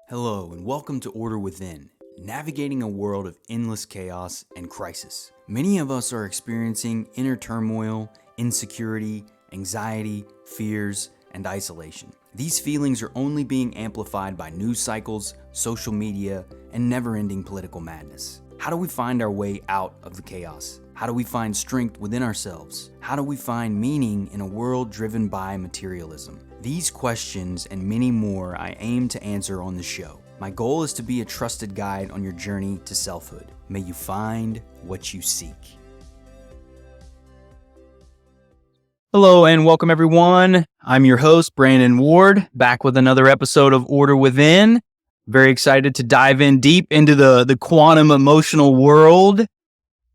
Hello and welcome to Order Within, navigating a world of endless chaos and crisis. Many of us are experiencing inner turmoil, insecurity, anxiety, fears, and isolation. These feelings are only being amplified by news cycles, social media, and never-ending political madness. How do we find our way out of the chaos? How do we find strength within ourselves? How do we find meaning in a world driven by materialism? These questions and many more I aim to answer on the show. My goal is to be a trusted guide on your journey to selfhood. May you find what you seek. Hello and welcome everyone. I'm your host, Brandon Ward, back with another episode of Order Within. Very excited to dive in deep into the quantum emotional world.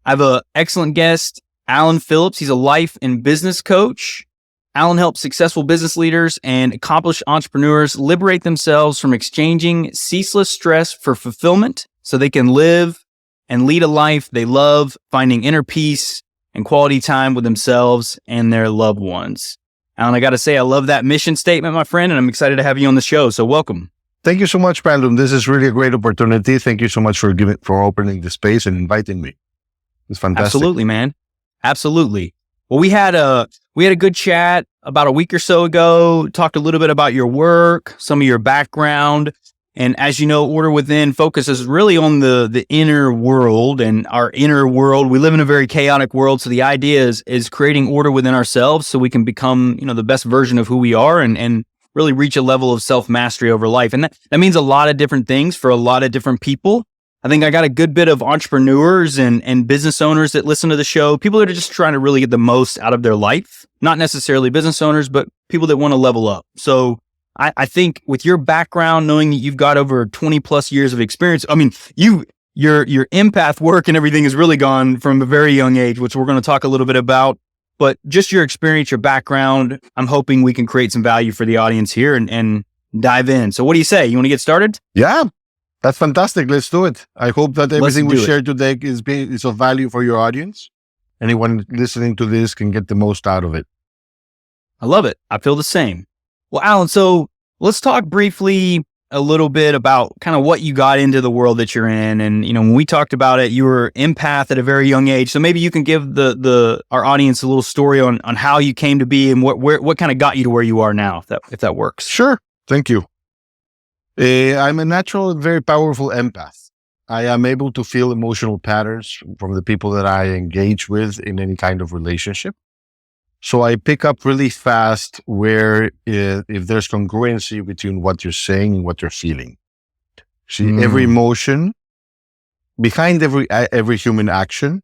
I have an excellent guest, Alain Phillips. He's a life and business coach. Alain helps successful business leaders and accomplished entrepreneurs liberate themselves from exchanging ceaseless stress for fulfillment so they can live and lead a life they love, finding inner peace and quality time with themselves and their loved ones. Alain, I got to say, I love that mission statement, my friend, and I'm excited to have you on the show. So welcome. Thank you so much, Brandon. This is really a great opportunity. Thank you so much for opening the space and inviting me. It's fantastic. Absolutely, man. Absolutely. Well, we had a good chat about a week or so ago, talked a little bit about your work, some of your background. And as you know, Order Within focuses really on the inner world and our inner world. We live in a very chaotic world. So the idea is creating order within ourselves so we can become, the best version of who we are and really reach a level of self-mastery over life. And that means a lot of different things for a lot of different people. I think I got a good bit of entrepreneurs and business owners that listen to the show, people that are just trying to really get the most out of their life, not necessarily business owners, but people that want to level up. So I think with your background, knowing that you've got over 20 plus years of experience, I mean, your empath work and everything has really gone from a very young age, which we're going to talk a little bit about. But just your experience, your background, I'm hoping we can create some value for the audience here and dive in. So what do you say? You want to get started? Yeah, that's fantastic. Let's do it. I hope that everything we share today is of value for your audience. Anyone listening to this can get the most out of it. I love it. I feel the same. Well, Alain, so let's talk briefly a little bit about kind of what you got into the world that you're in. And, when we talked about it, you were empath at a very young age. So maybe you can give our audience a little story on how you came to be and what kind of got you to where you are now, if that works. Sure. Thank you. I'm a natural and very powerful empath. I am able to feel emotional patterns from the people that I engage with in any kind of relationship. So I pick up really fast where if there's congruency between what you're saying and what you're feeling. See, every emotion, behind every human action,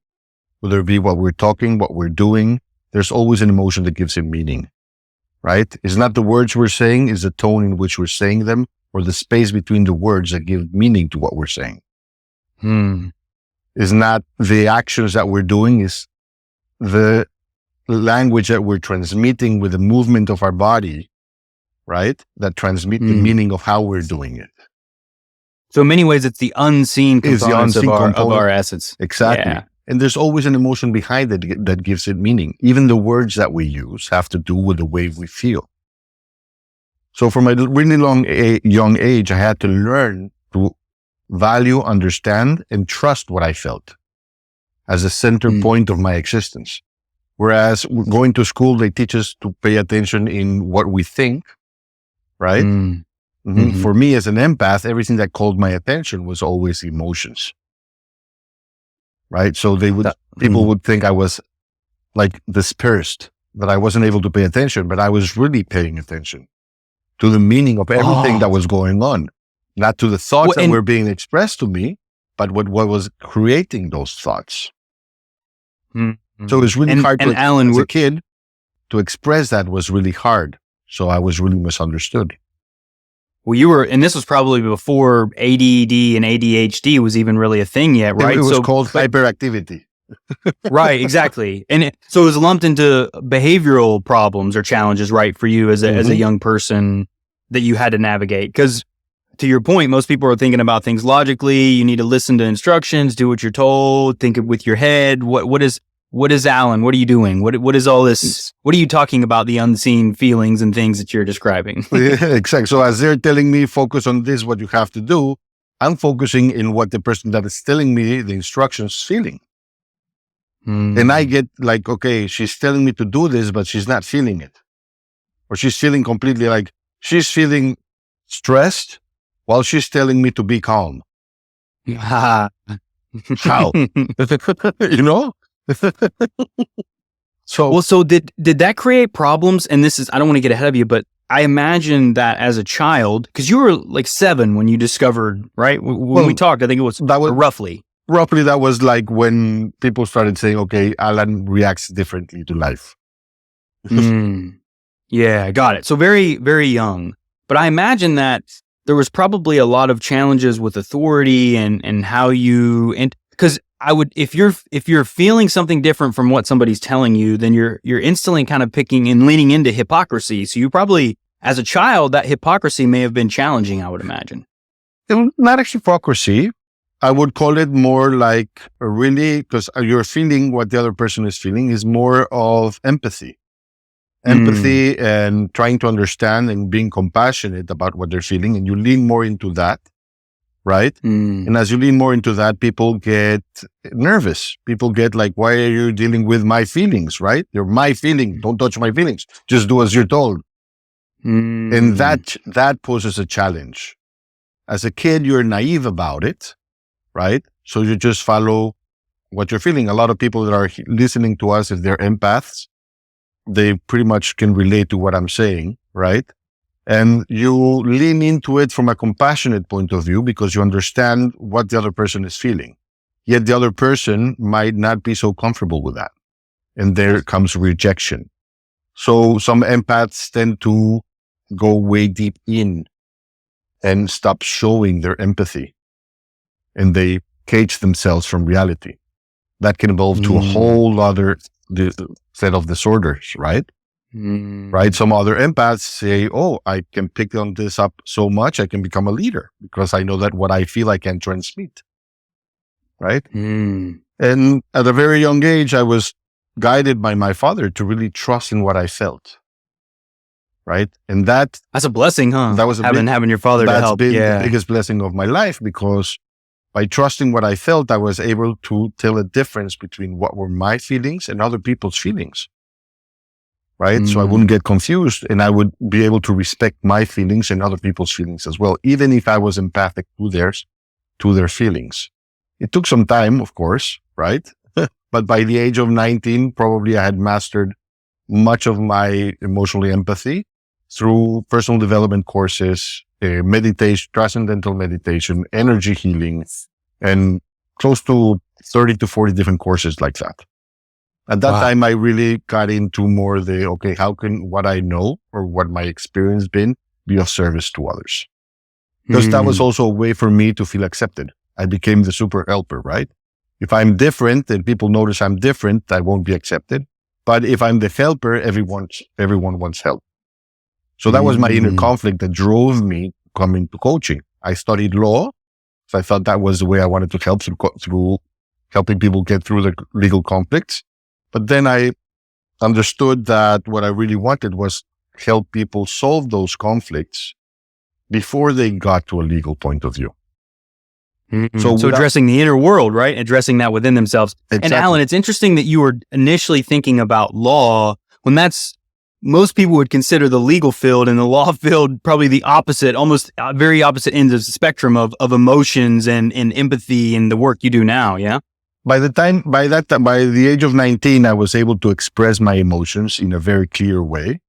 whether it be what we're talking, what we're doing, there's always an emotion that gives it meaning, right? It's not the words we're saying, it's the tone in which we're saying them or the space between the words that give meaning to what we're saying. It's not the actions that we're doing, it's the language that we're transmitting with the movement of our body, right? That transmit the meaning of how we're doing it. So in many ways, it's the unseen components of our essence. Exactly. Yeah. And there's always an emotion behind it that gives it meaning. Even the words that we use have to do with the way we feel. So from a really young age, I had to learn to value, understand, and trust what I felt as a center point of my existence. Whereas going to school, they teach us to pay attention in what we think, right? For me as an empath, everything that called my attention was always emotions, right? So people would think I was like dispersed, that I wasn't able to pay attention, but I was really paying attention to the meaning of everything that was going on, not to the thoughts that were being expressed to me, but what was creating those thoughts. So it was really hard as a kid to express that was really hard. So I was really misunderstood. Well, and this was probably before ADD and ADHD was even really a thing yet, right? It was called hyperactivity. Right, exactly. And so it was lumped into behavioral problems or challenges, right, for you as a young person that you had to navigate. Because to your point, most people are thinking about things logically. You need to listen to instructions, do what you're told, think it with your head. What is what is Alan? What are you doing? What is all this? What are you talking about? The unseen feelings and things that you're describing. Exactly. So as they're telling me, focus on this, what you have to do, I'm focusing in what the person that is telling me the instructions is feeling. And I get like, okay, she's telling me to do this, but she's not feeling it. Or she's feeling completely like, she's feeling stressed while she's telling me to be calm. How? You know? So did that create problems? And this is, I don't want to get ahead of you, but I imagine that as a child, because you were like 7 when you discovered, right? When we talked, I think it was roughly. Roughly, that was like when people started saying, okay, Alan reacts differently to life. Yeah, got it. So very, very young. But I imagine that there was probably a lot of challenges with authority and how you, and because if you're feeling something different from what somebody's telling you, then you're instantly kind of picking and leaning into hypocrisy. So you probably, as a child, that hypocrisy may have been challenging, I would imagine. Not a hypocrisy. I would call it more like really, because you're feeling what the other person is feeling, is more of empathy. Empathy and trying to understand and being compassionate about what they're feeling. And you lean more into that, right? And as you lean more into that, people get nervous. People get like, why are you dealing with my feelings, right? They're my feelings. Don't touch my feelings. Just do as you're told. And that poses a challenge. As a kid, you're naive about it, right? So you just follow what you're feeling. A lot of people that are listening to us, if they're empaths, they pretty much can relate to what I'm saying, right? And you lean into it from a compassionate point of view because you understand what the other person is feeling. Yet the other person might not be so comfortable with that. And there comes rejection. So some empaths tend to go way deep in and stop showing their empathy. And they cage themselves from reality. That can evolve to a whole other set of disorders, right? Right? Some other empaths say, oh, I can pick on this up so much, I can become a leader because I know that what I feel I can transmit, right? And at a very young age, I was guided by my father to really trust in what I felt, right? And that's a blessing, huh? That was having your father to help. That's been the biggest blessing of my life because by trusting what I felt, I was able to tell a difference between what were my feelings and other people's feelings. Right? So I wouldn't get confused and I would be able to respect my feelings and other people's feelings as well, even if I was empathic to their feelings. It took some time, of course, right? But by the age of 19, probably I had mastered much of my emotional empathy through personal development courses, meditation, transcendental meditation, energy healing, and close to 30 to 40 different courses like that. At that time, I really got into more how can what I know or what my experience been be of service to others? Because that was also a way for me to feel accepted. I became the super helper, right? If I'm different and people notice I'm different, I won't be accepted. But if I'm the helper, everyone wants help. So that was my inner conflict that drove me coming to coaching. I studied law. So I thought that was the way I wanted to help through helping people get through the legal conflicts. But then I understood that what I really wanted was help people solve those conflicts before they got to a legal point of view. So addressing the inner world, right? Addressing that within themselves. Exactly. And Alan, it's interesting that you were initially thinking about law when most people would consider the legal field and the law field probably the opposite, almost very opposite ends of the spectrum of emotions and empathy and the work you do now. Yeah. By the age of 19, I was able to express my emotions in a very clear way.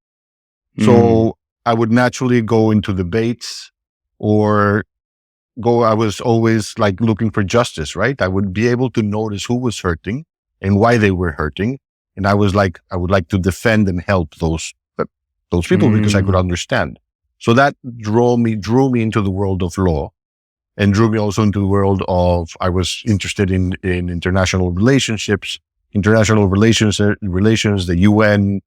So I would naturally go into debates I was always like looking for justice, right? I would be able to notice who was hurting and why they were hurting. And I would like to defend and help those people because I could understand. So that drew me into the world of law and drew me also into the world of, I was interested in international relationships, relations, the UN,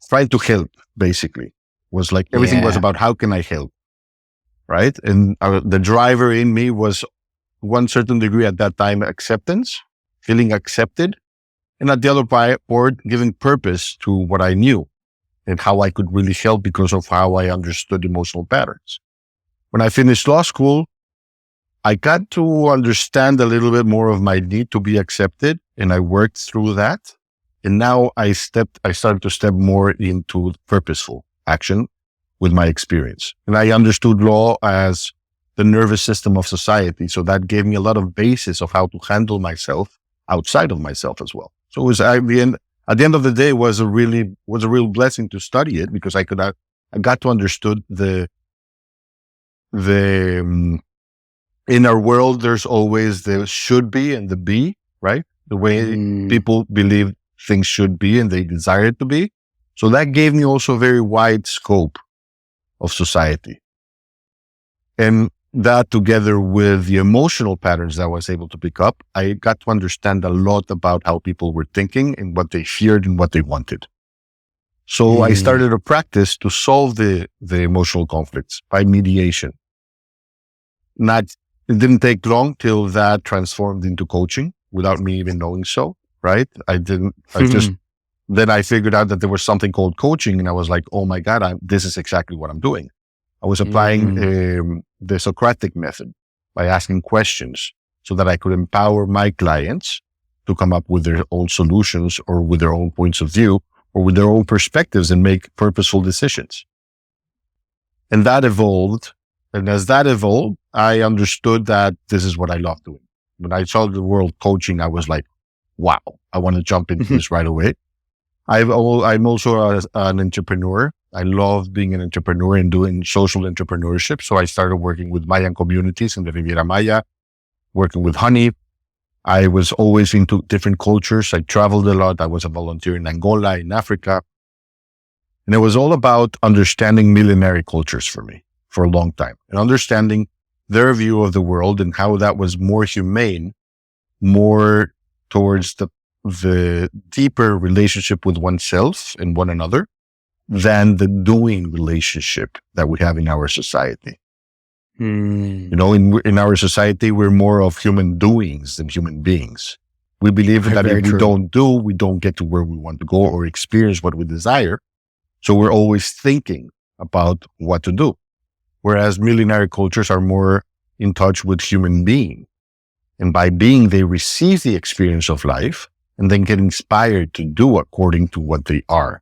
trying to help basically was like, everything was about how can I help? Right. And the driver in me was one certain degree at that time, acceptance, feeling accepted And at the other part, giving purpose to what I knew and how I could really help because of how I understood emotional patterns. When I finished law school, I got to understand a little bit more of my need to be accepted, and I worked through that. And now I started to step more into purposeful action with my experience. And I understood law as the nervous system of society. So that gave me a lot of basis of how to handle myself outside of myself as well. So it was at the end of the day was a real blessing to study it, because I got to understood the in our world, there's always the should be and the be, right? The way people believe things should be and they desire it to be. So that gave me also a very wide scope of society. And that, together with the emotional patterns that I was able to pick up, I got to understand a lot about how people were thinking and what they feared and what they wanted. So I started a practice to solve the emotional conflicts by mediation. It didn't take long till that transformed into coaching without me even knowing so, right? Then I figured out that there was something called coaching, and I was like, oh my God, this is exactly what I'm doing. I was applying the Socratic method by asking questions so that I could empower my clients to come up with their own solutions or with their own points of view or with their own perspectives and make purposeful decisions. And that evolved. And as that evolved, I understood that this is what I love doing. When I saw the word coaching, I was like, wow, I want to jump into this right away. I'm also an entrepreneur. I love being an entrepreneur and doing social entrepreneurship. So I started working with Mayan communities in the Riviera Maya, working with honey. I was always into different cultures. I traveled a lot. I was a volunteer in Angola, in Africa. And it was all about understanding millenary cultures for me for a long time and understanding their view of the world and how that was more humane, more towards the deeper relationship with oneself and one another than the doing relationship that we have in our society. You know, in our society, we're more of human doings than human beings. We believe that if we don't do, we don't get to where we want to go or experience what we desire. So we're always thinking about what to do. Whereas millenary cultures are more in touch with human being. And by being, they receive the experience of life and then get inspired to do according to what they are.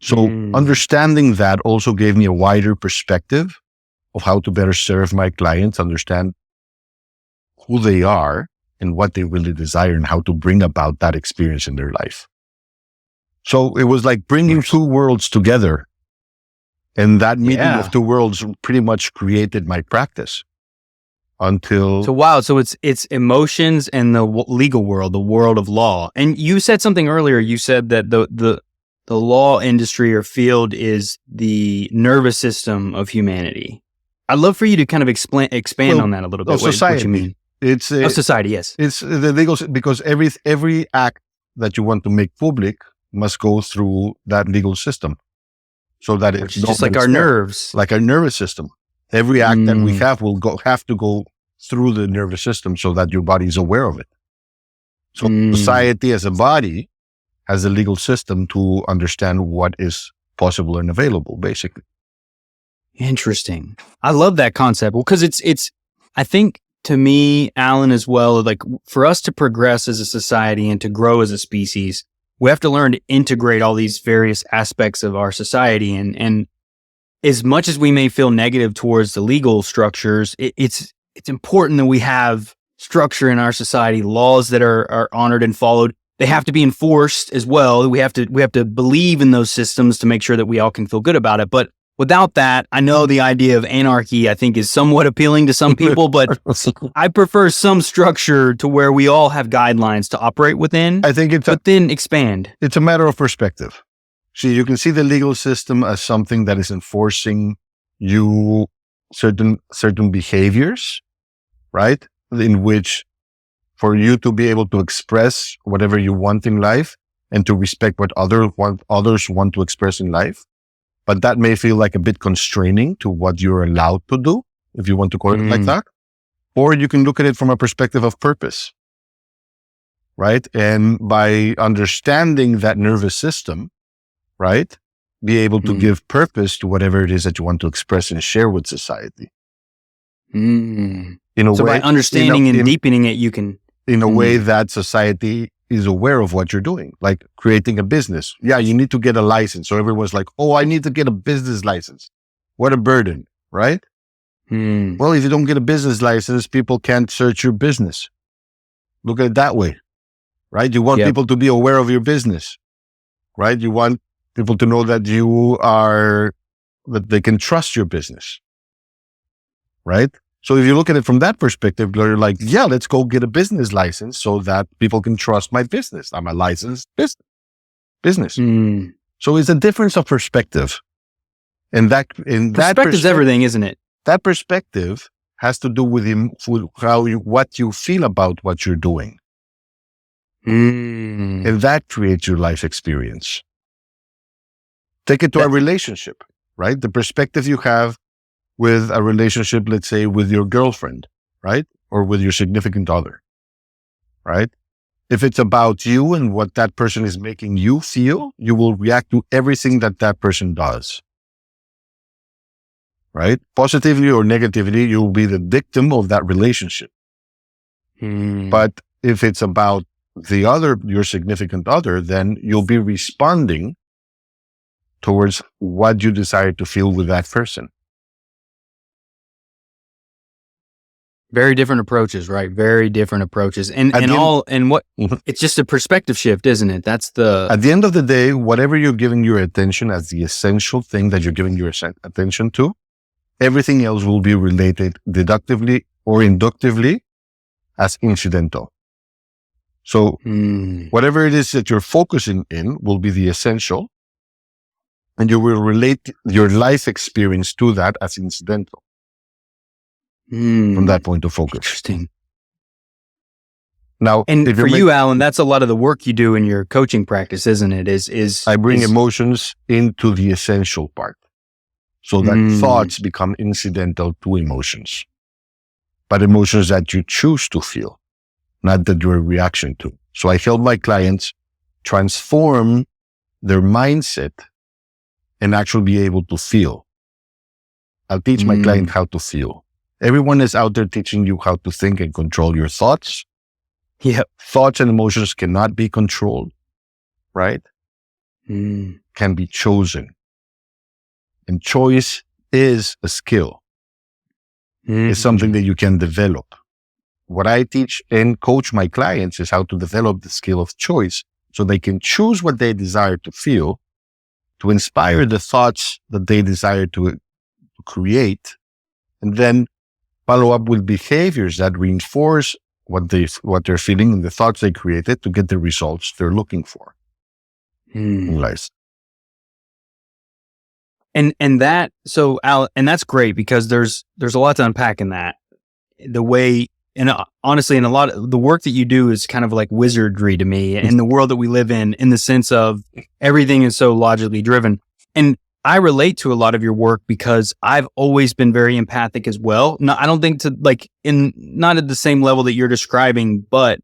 So understanding that also gave me a wider perspective of how to better serve my clients, understand who they are and what they really desire and how to bring about that experience in their life. So it was like bringing two worlds together. And that meeting of two worlds pretty much created my practice until. So, wow. So it's emotions and the legal world, the world of law. And you said something earlier. You said that the law industry or field is the nervous system of humanity. I'd love for you to kind of expand on that a little bit. Society. What you mean? It's society. Yes. It's the legal, because every act that you want to make public must go through that legal system. So that it's just like our nerves, like our nervous system. Every act that we have will have to go through the nervous system so that your body is aware of it. So society as a body has a legal system to understand what is possible and available, basically. Interesting. I love that concept. Well, because it's, I think to me, Alan, as well, like for us to progress as a society and to grow as a species, we have to learn to integrate all these various aspects of our society. And as much as we may feel negative towards the legal structures, it's important that we have structure in our society, laws that are honored and followed. They have to be enforced as well. We have to believe in those systems to make sure that we all can feel good about it. But without that, I know the idea of anarchy, I think, is somewhat appealing to some people, but I prefer some structure to where we all have guidelines to operate within. I think then expand. It's a matter of perspective. See, you can see the legal system as something that is enforcing you certain behaviors, right? In which for you to be able to express whatever you want in life and to respect what others want to express in life. But that may feel like a bit constraining to what you're allowed to do, if you want to call it like that. Or you can look at it from a perspective of purpose. right? And by understanding that nervous system, right, be able to give purpose to whatever it is that you want to express and share with society. Mm. In a So way, by understanding and deepening it, you can... in a way that society is aware of what you're doing, like creating a business. Yeah, you need to get a license. So everyone's like, oh, I need to get a business license. What a burden, right? Well, if you don't get a business license, people can't search your business. Look at it that way, right? You want people to be aware of your business, right? You want people to know that that they can trust your business, right? So if you look at it from that perspective, you're like, yeah, let's go get a business license so that people can trust my business. I'm a licensed business. So it's a difference of perspective. And perspective's everything, isn't it? That perspective has to do with what you feel about what you're doing. And that creates your life experience. Take it to a relationship, right? The perspective you have with a relationship, let's say with your girlfriend, right? Or with your significant other, right? If it's about you and what that person is making you feel, you will react to everything that person does, right? Positively or negatively, you'll be the victim of that relationship. But if it's about your significant other, then you'll be responding towards what you desire to feel with that person. Very different approaches, right? Very different approaches. It's just a perspective shift, isn't it? At the end of the day, whatever you're giving your attention as the essential thing that you're giving your attention to, everything else will be related deductively or inductively as incidental. So whatever it is that you're focusing in will be the essential, and you will relate your life experience to that as incidental. From that point of focus. Interesting. Now, and for you, Alan, that's a lot of the work you do in your coaching practice, isn't it? I bring emotions into the essential part, so that thoughts become incidental to emotions, but emotions that you choose to feel, not that you're a reaction to. So I help my clients transform their mindset and actually be able to feel. I'll teach my client how to feel. Everyone is out there teaching you how to think and control your thoughts. Yep. Thoughts and emotions cannot be controlled, right? Can be chosen. And choice is a skill. It's something that you can develop. What I teach and coach my clients is how to develop the skill of choice so they can choose what they desire to feel, to inspire the thoughts that they desire to create, and then follow up with behaviors that reinforce what they're feeling and the thoughts they created to get the results they're looking for in life. And that's great because there's a lot to unpack in that. The way, and honestly, and a lot of the work that you do is kind of like wizardry to me in the world that we live in the sense of everything is so logically driven. And I relate to a lot of your work because I've always been very empathic as well. No, I don't think not at the same level that you're describing, but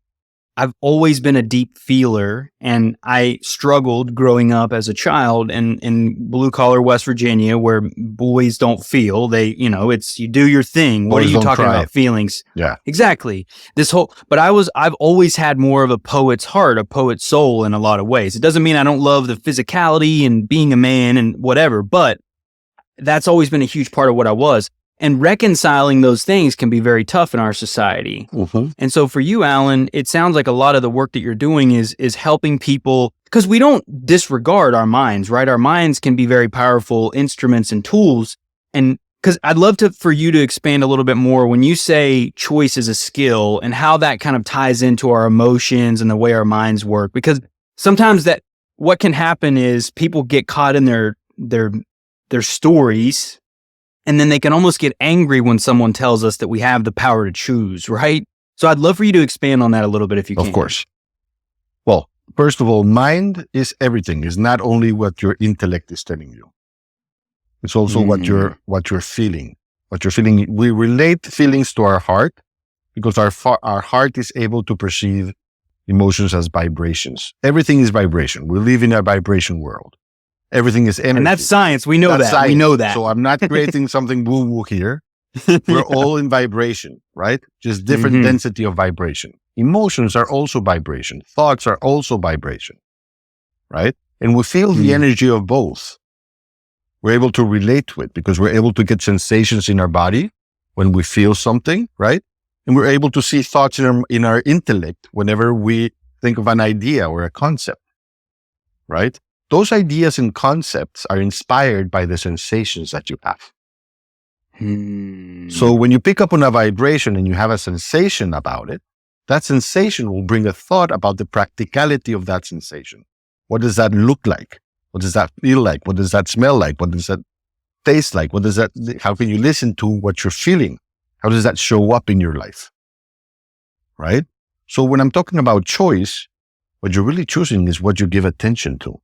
I've always been a deep feeler, and I struggled growing up as a child in blue collar West Virginia, where boys don't feel. It's you do your thing. What Boys are you talking cry. about feelings? Yeah, exactly. But I've always had more of a poet's heart, a poet's soul in a lot of ways. It doesn't mean I don't love the physicality and being a man and whatever, but that's always been a huge part of what I was. And reconciling those things can be very tough in our society. And so for you, Alan, it sounds like a lot of the work that you're doing is helping people, because we don't disregard our minds, right? Our minds can be very powerful instruments and tools. And because I'd love for you to expand a little bit more when you say choice is a skill and how that kind of ties into our emotions and the way our minds work. Because sometimes what can happen is people get caught in their stories, and then they can almost get angry when someone tells us that we have the power to choose, right? So I'd love for you to expand on that a little bit if you can. Of course. Well, first of all, mind is everything. It's not only what your intellect is telling you. It's also what you're feeling. What you're feeling. We relate feelings to our heart because our heart is able to perceive, emotions as vibrations. Everything is vibration. We live in a vibration world. Everything is energy. And that's science. We know That's that. science. We know that. So I'm not creating something woo-woo here. We're all in vibration, right? Just different density of vibration. Emotions are also vibration. Thoughts are also vibration, right? And we feel the energy of both. We're able to relate to it because we're able to get sensations in our body when we feel something, right? And we're able to see thoughts in our intellect whenever we think of an idea or a concept, right? Those ideas and concepts are inspired by the sensations that you have. So when you pick up on a vibration and you have a sensation about it, that sensation will bring a thought about the practicality of that sensation. What does that look like? What does that feel like? What does that smell like? What does that taste like? How can you listen to what you're feeling? How does that show up in your life? Right? So when I'm talking about choice, what you're really choosing is what you give attention to.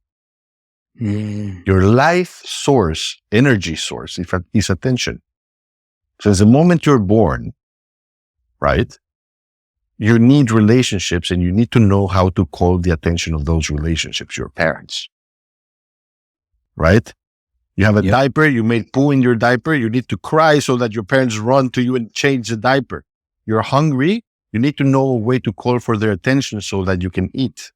Your life source, energy source, is attention. Since the moment you're born, right, you need relationships and you need to know how to call the attention of those relationships, your parents, right? You have a diaper, you made poo in your diaper, you need to cry so that your parents run to you and change the diaper. You're hungry, you need to know a way to call for their attention so that you can eat,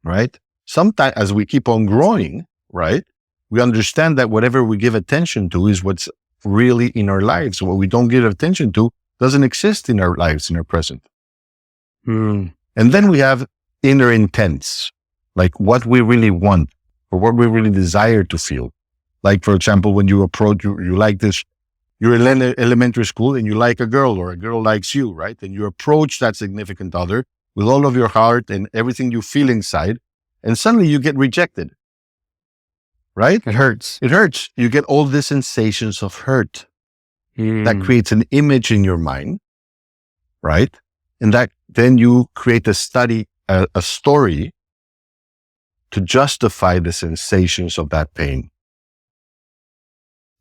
right? Sometimes as we keep on growing, right, we understand that whatever we give attention to is what's really in our lives. What we don't give attention to doesn't exist in our lives, in our present. And then we have inner intents, like what we really want or what we really desire to feel. Like, for example, when you approach, you like this, you're in elementary school and you like a girl or a girl likes you, right? And you approach that significant other with all of your heart and everything you feel inside, and suddenly you get rejected, right? It hurts. It hurts. You get all the sensations of hurt. That creates an image in your mind, right? And that then you create a story to justify the sensations of that pain.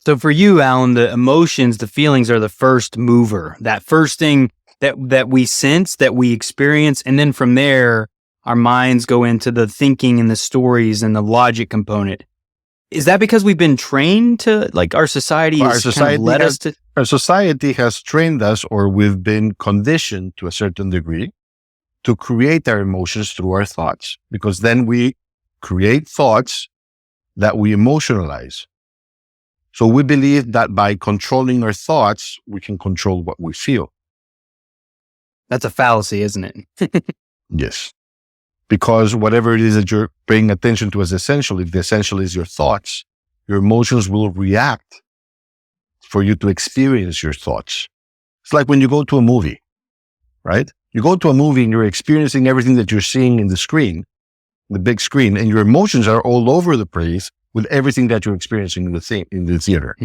So for you, Alan, the emotions, the feelings are the first mover, that first thing that we sense, that we experience. And then from there, our minds go into the thinking and the stories and the logic component. Is that because we've been trained to, like, our society has kind of led us to? Our society has trained us, or we've been conditioned to a certain degree to create our emotions through our thoughts, because then we create thoughts that we emotionalize. So we believe that by controlling our thoughts, we can control what we feel. That's a fallacy, isn't it? Yes. Because whatever it is that you're paying attention to as essential, if the essential is your thoughts, your emotions will react for you to experience your thoughts. It's like when you go to a movie, right? You go to a movie and you're experiencing everything that you're seeing in the screen, the big screen, and your emotions are all over the place with everything that you're experiencing in the theater.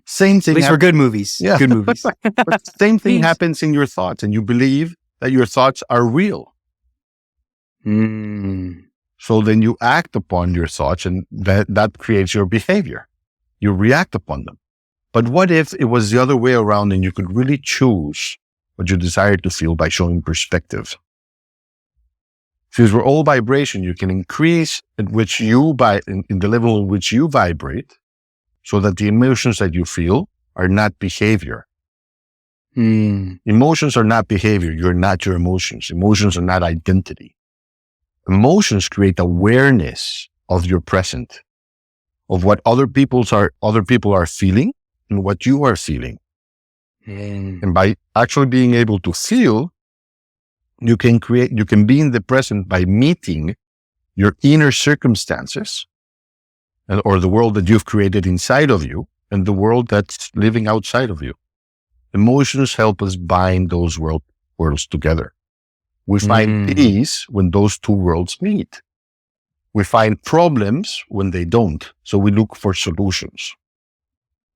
Same thing. At least for good movies. Yeah. Good movies. But same thing happens in your thoughts, and you believe that your thoughts are real. So then you act upon your thoughts, and that creates your behavior. You react upon them. But what if it was the other way around and you could really choose what you desire to feel by showing perspective? Since we're all vibration, you can increase in the level in which you vibrate so that the emotions that you feel are not behavior. Emotions are not behavior. You're not your emotions. Emotions are not identity. Emotions create awareness of your present, of what other people are feeling and what you are feeling. And by actually being able to feel, you can be in the present by meeting your inner circumstances or the world that you've created inside of you and the world that's living outside of you. Emotions help us bind those worlds together. We find peace when those two worlds meet. We find problems when they don't. So we look for solutions.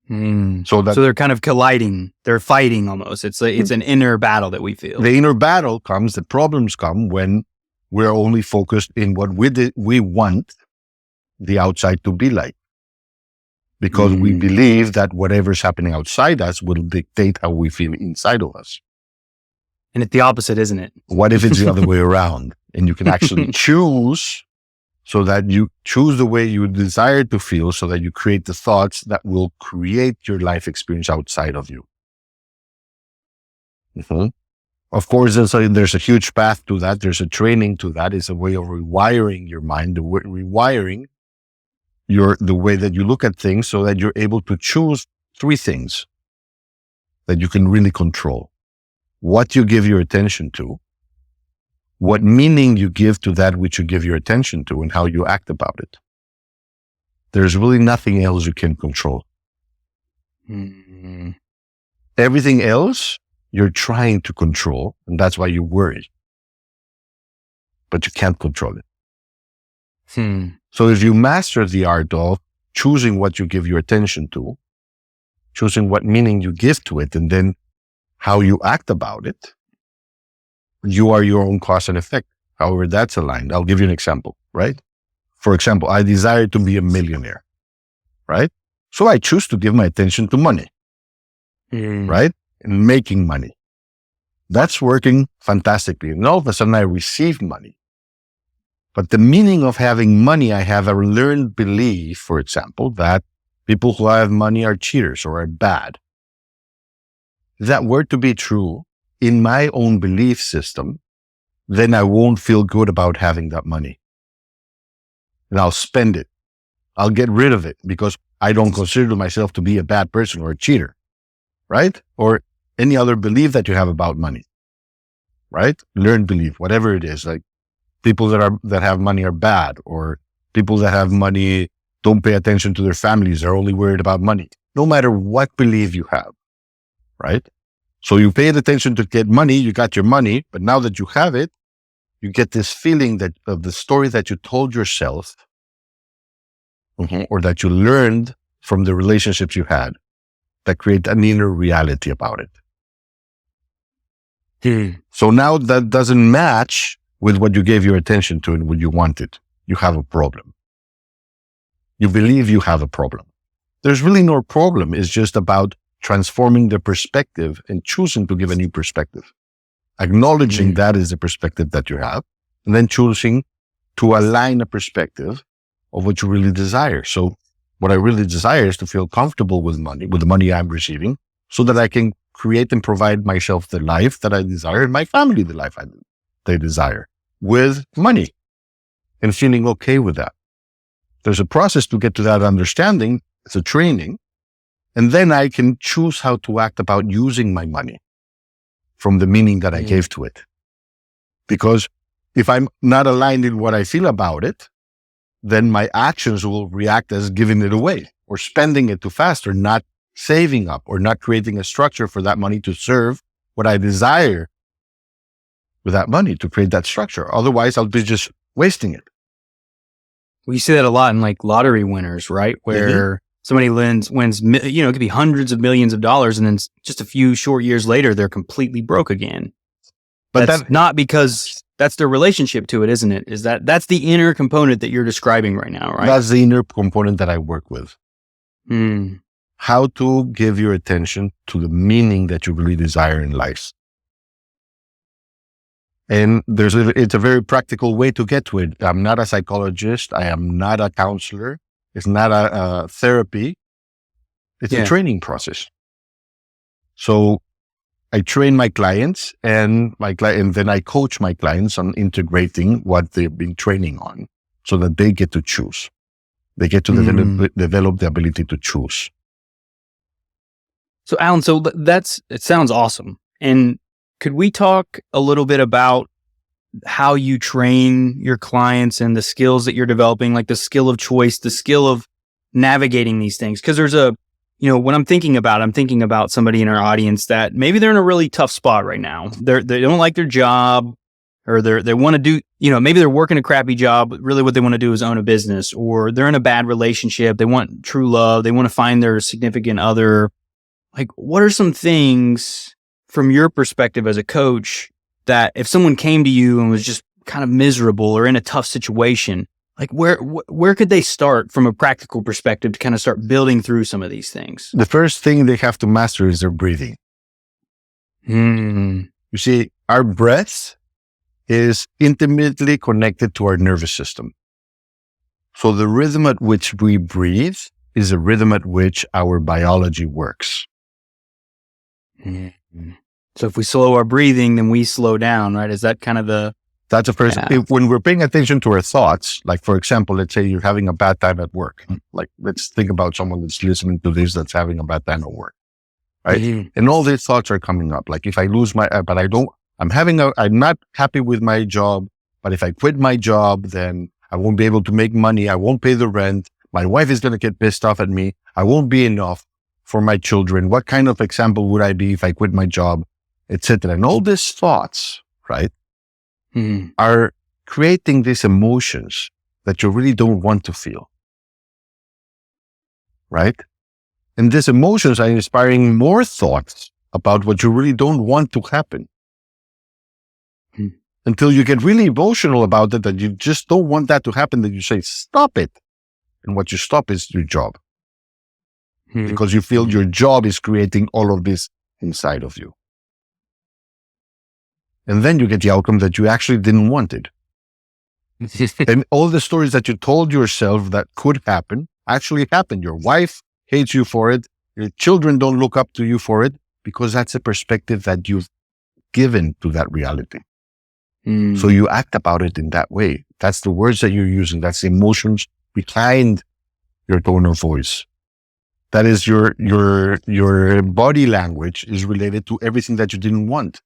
So they're kind of colliding. They're fighting almost. It's an inner battle that we feel. The inner battle comes, the problems come when we're only focused in what we want the outside to be like. Because we believe that whatever's happening outside us will dictate how we feel inside of us. And it's the opposite, isn't it? What if it's the other way around? And you can actually choose so that you choose the way you desire to feel, so that you create the thoughts that will create your life experience outside of you. Mm-hmm. Of course, there's a huge path to that. There's a training to that. It's a way of rewiring your mind, rewiring the way that you look at things, so that you're able to choose 3 things that you can really control. What you give your attention to, what meaning you give to that which you give your attention to, and how you act about it. There's really nothing else you can control. Mm-hmm. Everything else you're trying to control, and that's why you worry. But you can't control it. So if you master the art of choosing what you give your attention to, choosing what meaning you give to it, and then how you act about it, you are your own cause and effect. However that's aligned. I'll give you an example, right? For example, I desire to be a millionaire, right? So I choose to give my attention to money, right? And making money. That's working fantastically. And all of a sudden I receive money. But the meaning of having money, I have a learned belief, for example, that people who have money are cheaters or are bad. If that were to be true in my own belief system, then I won't feel good about having that money. And I'll spend it. I'll get rid of it because I don't consider myself to be a bad person or a cheater, right? Or any other belief that you have about money, right? Learned belief, whatever it is, like people that have money are bad, or people that have money don't pay attention to their families. They're only worried about money. No matter what belief you have, right? So you paid attention to get money, you got your money, but now that you have it, you get this feeling that of the story that you told yourself, or that you learned from the relationships you had, that create an inner reality about it. So now that doesn't match with what you gave your attention to and what you wanted. You have a problem. You believe you have a problem. There's really no problem. It's just about transforming the perspective and choosing to give a new perspective. Acknowledging that is the perspective that you have, and then choosing to align a perspective of what you really desire. So what I really desire is to feel comfortable with money, with the money I'm receiving, so that I can create and provide myself the life that I desire and my family the life they desire with money, and feeling okay with that. There's a process to get to that understanding. It's a training. And then I can choose how to act about using my money from the meaning that I gave to it. Because if I'm not aligned in what I feel about it, then my actions will react as giving it away or spending it too fast, or not saving up, or not creating a structure for that money to serve what I desire with that money, to create that structure. Otherwise, I'll be just wasting it. We see that a lot in like lottery winners, right? Where somebody wins, it could be hundreds of millions of dollars, and then just a few short years later, they're completely broke again. But that's not because that's their relationship to it, isn't it? That's the inner component that you're describing right now, right? That's the inner component that I work with. How to give your attention to the meaning that you really desire in life. And it's a very practical way to get to it. I'm not a psychologist. I am not a counselor. It's not a therapy. It's a training process. So I train my clients and then I coach my clients on integrating what they've been training on, so that they get to choose. They get to develop the ability to choose. So Alan, it sounds awesome. And could we talk a little bit about how you train your clients and the skills that you're developing, like the skill of choice, the skill of navigating these things? Because there's when I'm thinking about somebody in our audience that maybe they're in a really tough spot right now. They don't like their job, or they want to do, maybe they're working a crappy job, but really what they want to do is own a business, or they're in a bad relationship. They want true love. They want to find their significant other. Like, what are some things from your perspective as a coach that if someone came to you and was just kind of miserable or in a tough situation, like where could they start from a practical perspective to kind of start building through some of these things? The first thing they have to master is their breathing. You see, Our breath is intimately connected to our nervous system. So the rhythm at which we breathe is a rhythm at which our biology works. Mm-hmm. So if we slow our breathing, then we slow down, right? Is that kind of the... That's a first. Yeah. When we're paying attention to our thoughts, like for example, let's say you're having a bad time at work. Like let's think about someone that's listening to this that's having a bad time at work, right? Mm-hmm. And all these thoughts are coming up. Like if I lose my, but I don't, I'm not happy with my job, but if I quit my job, then I won't be able to make money. I won't pay the rent. My wife is going to get pissed off at me. I won't be enough for my children. What kind of example would I be if I quit my job, etc.? And all these thoughts, right, Mm-hmm. are creating these emotions that you really don't want to feel, right? And these emotions are inspiring more thoughts about what you really don't want to happen. Mm-hmm. Until you get really emotional about it, that you just don't want that to happen, that you say, stop it. And what you stop is your job. Mm-hmm. Because you feel your job is creating all of this inside of you. And then you get the outcome that you actually didn't want it. And all the stories that you told yourself that could happen actually happened. Your wife hates you for it. Your children don't look up to you for it, because that's a perspective that you've given to that reality. Mm. So you act about it in that way. That's the words that you're using. That's the emotions behind your tone of voice. That is your body language is related to everything that you didn't want.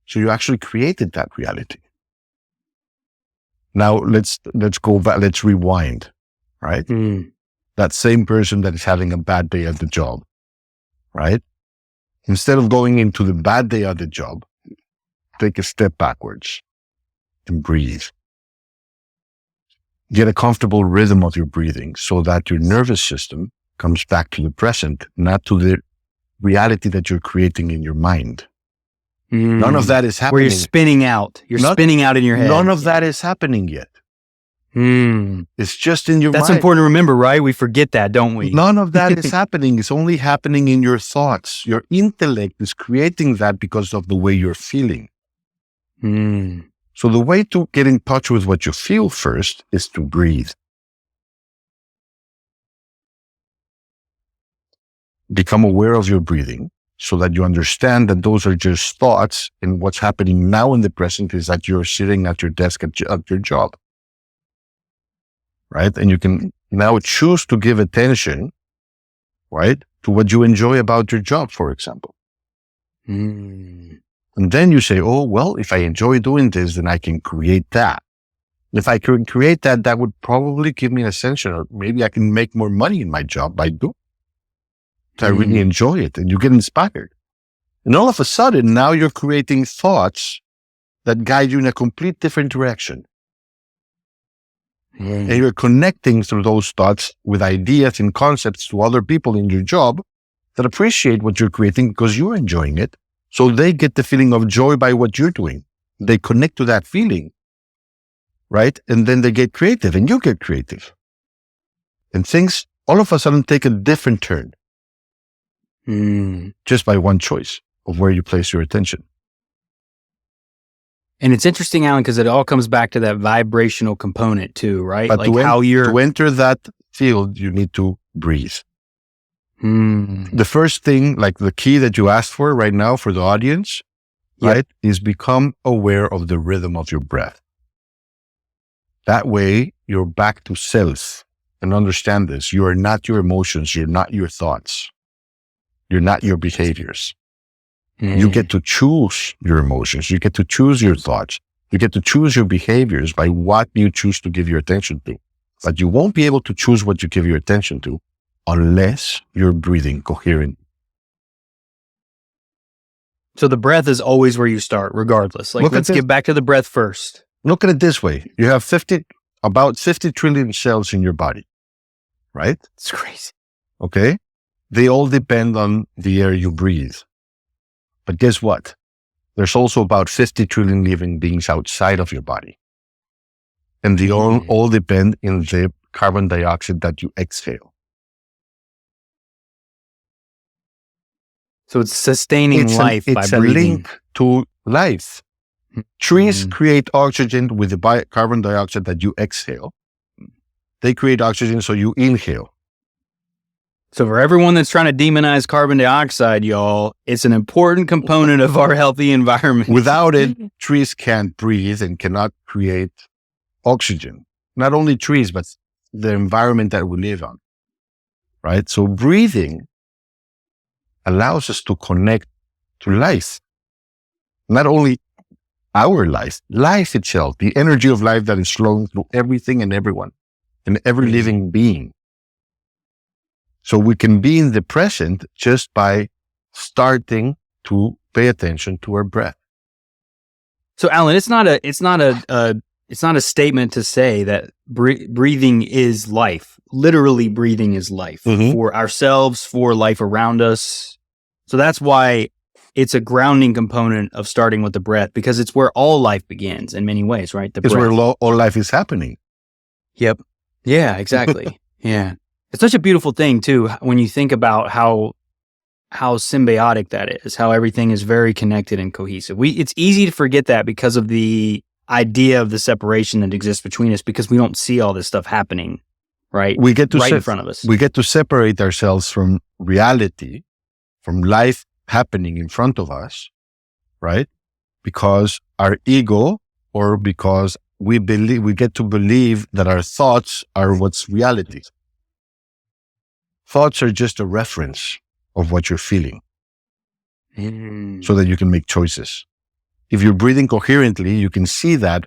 So you actually created that reality. Now let's go back. Let's rewind, right? Mm. That same person that is having a bad day at the job, right? Instead of going into the bad day at the job, take a step backwards and breathe. Get a comfortable rhythm of your breathing so that your nervous system comes back to the present, not to the reality that you're creating in your mind. Mm. None of that is happening. Where you're spinning out. You're spinning out in your head. None of that is happening yet. Mm. It's just in your mind. That's important to remember, right? We forget that, don't we? None of that is happening. It's only happening in your thoughts. Your intellect is creating that because of the way you're feeling. Mm. So the way to get in touch with what you feel first is to breathe. Become aware of your breathing so that you understand that those are just thoughts, and what's happening now in the present is that you're sitting at your desk at your job. Right? And you can now choose to give attention, right, to what you enjoy about your job, for example. Mm. And then you say, oh, well, if I enjoy doing this, then I can create that. If I can create that, that would probably give me an ascension, or maybe I can make more money in my job by doing it. I really enjoy it, and you get inspired. And all of a sudden, now you're creating thoughts that guide you in a complete different direction. And you're connecting through those thoughts with ideas and concepts to other people in your job that appreciate what you're creating because you're enjoying it. So they get the feeling of joy by what you're doing. They connect to that feeling, right? And then they get creative, and you get creative. And things all of a sudden take a different turn just by one choice of where you place your attention. And it's interesting, Alan, because it all comes back to that vibrational component too, right? But like to enter that field, you need to breathe. The first thing, like the key that you asked for right now for the audience, right, is become aware of the rhythm of your breath. That way, you're back to self. And understand this, you are not your emotions, you're not your thoughts, you're not your behaviors. You get to choose your emotions, you get to choose your thoughts, you get to choose your behaviors by what you choose to give your attention to. But you won't be able to choose what you give your attention to unless you're breathing coherent. So the breath is always where you start, regardless. Like, let's get back to the breath first. Look at it this way. You have about 50 trillion cells in your body, right? It's crazy. Okay. They all depend on the air you breathe. But guess what? There's also about 50 trillion living beings outside of your body. And they all depend on the carbon dioxide that you exhale. So it's sustaining life by breathing. It's a link to life. Trees create oxygen with the carbon dioxide that you exhale. They create oxygen so you inhale. So for everyone that's trying to demonize carbon dioxide, y'all, it's an important component of our healthy environment. Without it, trees can't breathe and cannot create oxygen. Not only trees, but the environment that we live on, right? So breathing allows us to connect to life. Not only our life itself, the energy of life that is flowing through everything and everyone and every living being. So we can be in the present just by starting to pay attention to our breath. So Alan, it's not a statement to say that breathing is life. Literally breathing is life for ourselves, for life around us. So that's why it's a grounding component of starting with the breath, because it's where all life begins in many ways, right? It's where all life is happening. Yep. Yeah, exactly. Yeah. It's such a beautiful thing too, when you think about how symbiotic that is, how everything is very connected and cohesive. It's easy to forget that because of the idea of the separation that exists between us, because we don't see all this stuff happening, right? We get to in front of us. We get to separate ourselves from reality, from life happening in front of us, right? Because our ego, or because we get to believe that our thoughts are what's reality. Thoughts are just a reference of what you're feeling so that you can make choices. If you're breathing coherently, you can see that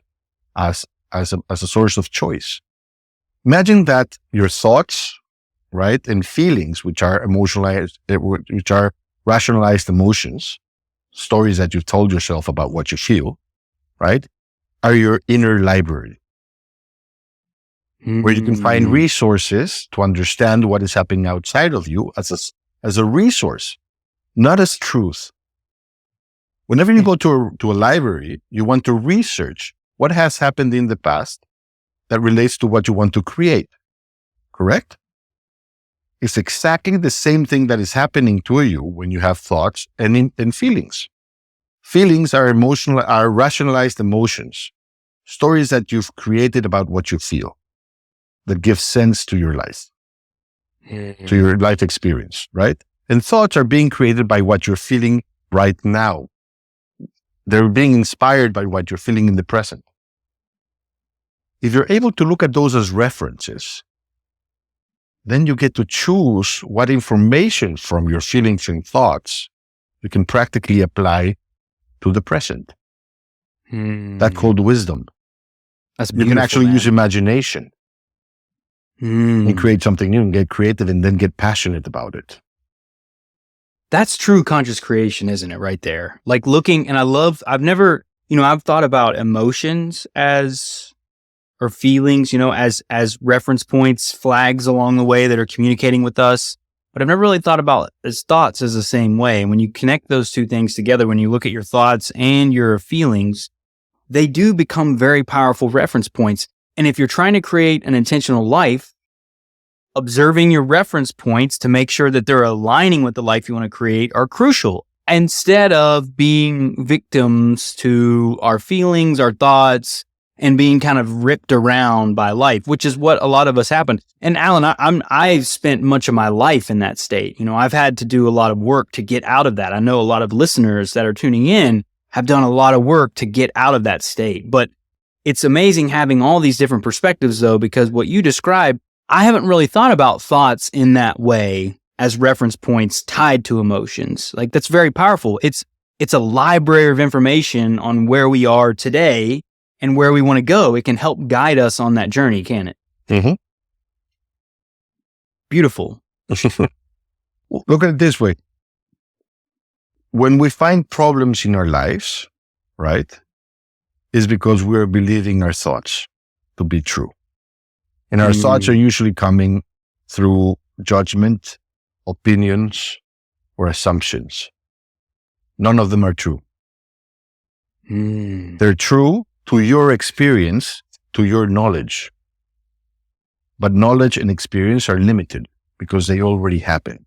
as a source of choice. Imagine that your thoughts, right, and feelings, which are emotionalized, which are rationalized emotions, stories that you've told yourself about what you feel, right, are your inner library, where you can find resources to understand what is happening outside of you as a resource, not as truth. Whenever you go to a library, you want to research what has happened in the past that relates to what you want to create, correct? It's exactly the same thing that is happening to you when you have thoughts and feelings. Feelings are rationalized emotions, stories that you've created about what you feel that give sense to your life, to your life experience, right? And thoughts are being created by what you're feeling right now. They're being inspired by what you're feeling in the present. If you're able to look at those as references, then you get to choose what information from your feelings and thoughts you can practically apply to the present. That's called wisdom. That's you can actually use imagination and create something new and get creative and then get passionate about it. That's true conscious creation, isn't it? Right there. Like looking, and I've thought about emotions or feelings, as reference points, flags along the way that are communicating with us. But I've never really thought about as thoughts as the same way. When you connect those two things together, when you look at your thoughts and your feelings, they do become very powerful reference points. And if you're trying to create an intentional life, observing your reference points to make sure that they're aligning with the life you want to create are crucial, instead of being victims to our feelings, our thoughts, and being kind of ripped around by life, which is what a lot of us happen. And Alan, I've spent much of my life in that state. I've had to do a lot of work to get out of that. I know a lot of listeners that are tuning in have done a lot of work to get out of that state. But it's amazing having all these different perspectives, though, because what you described, I haven't really thought about thoughts in that way as reference points tied to emotions. Like, that's very powerful. It's a library of information on where we are today and where we want to go. It can help guide us on that journey, can it? Mm-hmm. Beautiful. Look at it this way. When we find problems in our lives, right, is because we're believing our thoughts to be true. And our thoughts are usually coming through judgment, opinions, or assumptions. None of them are true. They're true to your experience, to your knowledge. But knowledge and experience are limited because they already happen.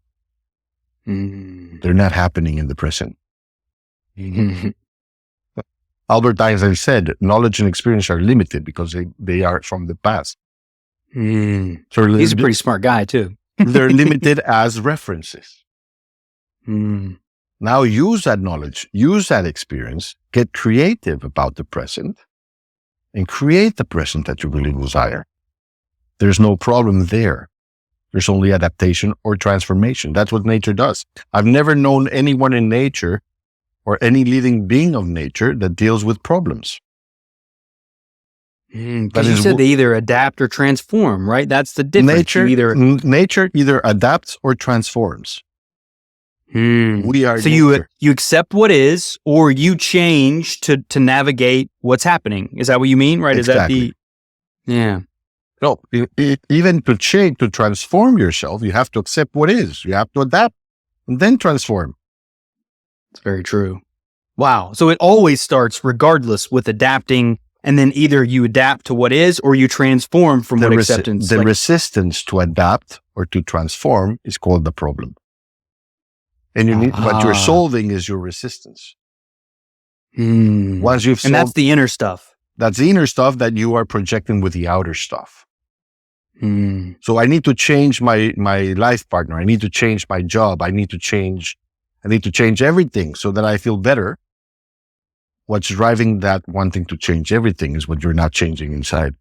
They're not happening in the present. Albert Einstein said, knowledge and experience are limited because they are from the past. So He's a pretty smart guy too. they're limited as references. Now use that knowledge, use that experience, get creative about the present, and create the present that you really desire. There's no problem there. There's only adaptation or transformation. That's what nature does. I've never known anyone in nature or any living being of nature that deals with problems. Because you said they either adapt or transform, right? That's the difference. Nature either adapts or transforms. We are so you accept what is, or you change to navigate what's happening. Is that what you mean? Right? Exactly. Is that yeah. No, even to change, to transform yourself, you have to accept what is. You have to adapt and then transform. It's very true. Wow. So it always starts regardless with adapting, and then either you adapt to what is or you transform from what acceptance. The resistance to adapt or to transform is called the problem. And you need what you're solving is your resistance. Once you've solved, and that's the inner stuff. That's the inner stuff that you are projecting with the outer stuff. So I need to change my life partner. I need to change my job. I need to change everything so that I feel better. What's driving that wanting to change everything is what you're not changing inside.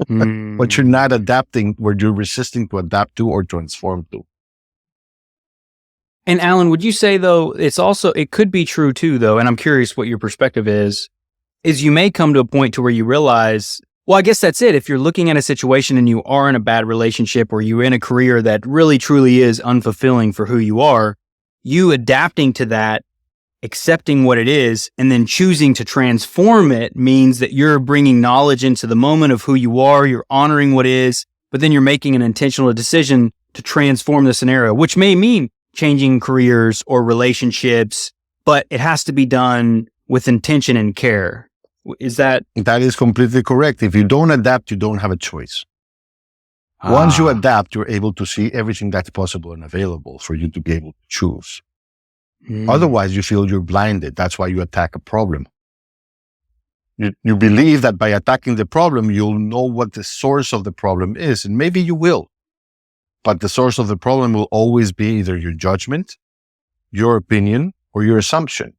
What you're not adapting, what you're resisting to adapt to or transform to. And Alan, would you say though, it could be true too though, and I'm curious what your perspective is you may come to a point to where you realize, well, I guess that's it. If you're looking at a situation and you are in a bad relationship or you're in a career that really truly is unfulfilling for who you are, you adapting to that, accepting what it is, and then choosing to transform it means that you're bringing knowledge into the moment of who you are, you're honoring what is, but then you're making an intentional decision to transform the scenario, which may mean changing careers or relationships, but it has to be done with intention and care. Is that? That is completely correct. If you don't adapt, you don't have a choice. Once you adapt, you're able to see everything that's possible and available for you to be able to choose. Otherwise, you feel you're blinded. That's why you attack a problem. You believe that by attacking the problem, you'll know what the source of the problem is. And maybe you will. But the source of the problem will always be either your judgment, your opinion, or your assumption.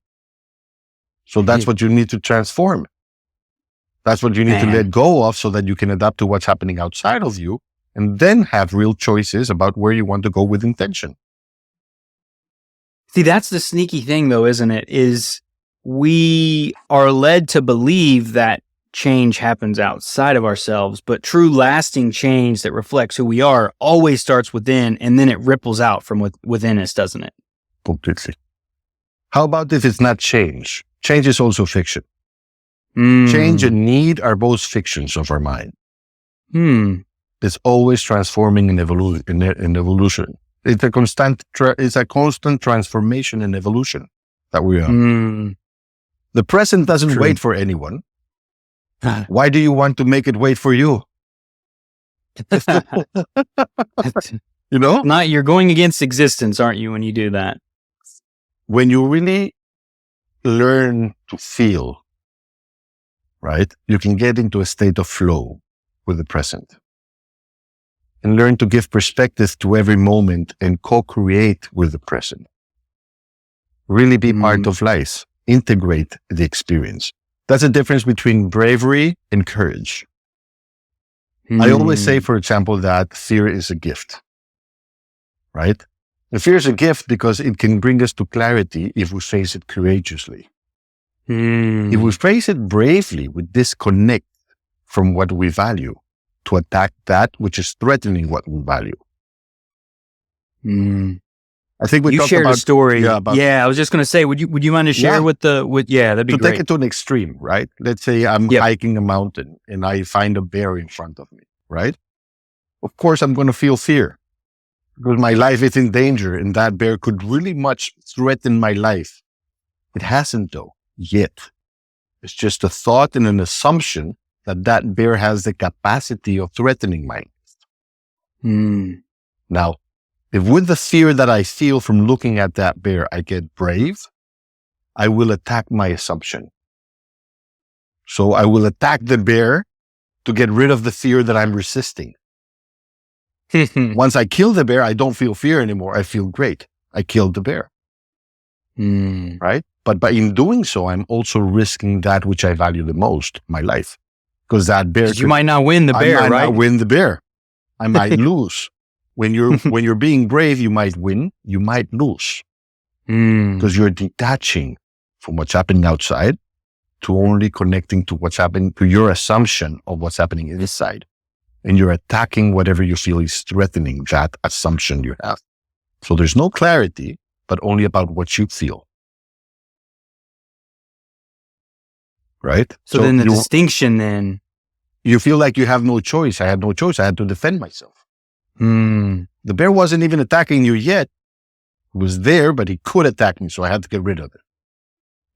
So that's what you need to transform. That's what you need to let go of so that you can adapt to what's happening outside of you and then have real choices about where you want to go with intention. See, that's the sneaky thing though, isn't it? Is we are led to believe that change happens outside of ourselves, but true lasting change that reflects who we are always starts within, and then it ripples out from within us, doesn't it? Completely. How about if it's not change? Change is also fiction. Change and need are both fictions of our mind. It's always transforming and evolution. It's a constant transformation and evolution that we are. The present doesn't wait for anyone. Why do you want to make it wait for you? You know? You're going against existence, aren't you, when you do that? When you really learn to feel, right, you can get into a state of flow with the present and learn to give perspective to every moment and co-create with the present. Really be part of life. Integrate the experience. That's the difference between bravery and courage. I always say, for example, that fear is a gift, right? The fear is a gift because it can bring us to clarity if we face it courageously. If we face it bravely, we disconnect from what we value to attack that which is threatening what we value. I think we you talked shared about a story. I was just going to say, would you mind to share that'd be to great. take it to an extreme, right? Let's say I'm hiking a mountain and I find a bear in front of me, right? Of course, I'm going to feel fear because my life is in danger and that bear could really much threaten my life. It hasn't though, yet. It's just a thought and an assumption that bear has the capacity of threatening my life. Now, if with the fear that I feel from looking at that bear, I get brave, I will attack my assumption. So I will attack the bear to get rid of the fear that I'm resisting. Once I kill the bear, I don't feel fear anymore. I feel great. I killed the bear. Right? But in doing so, I'm also risking that which I value the most, my life. Because that bear, you might not win the bear, I might right? not win the bear. I might lose. When you're being brave, you might win. You might lose. Because you're detaching from what's happening outside to only connecting to what's happening, to your assumption of what's happening inside. And you're attacking whatever you feel is threatening that assumption you have. So there's no clarity, but only about what you feel. Right? So then the distinction then. You feel like you have no choice. I had no choice. I had to defend myself. The bear wasn't even attacking you yet. It was there, but he could attack me. So I had to get rid of it.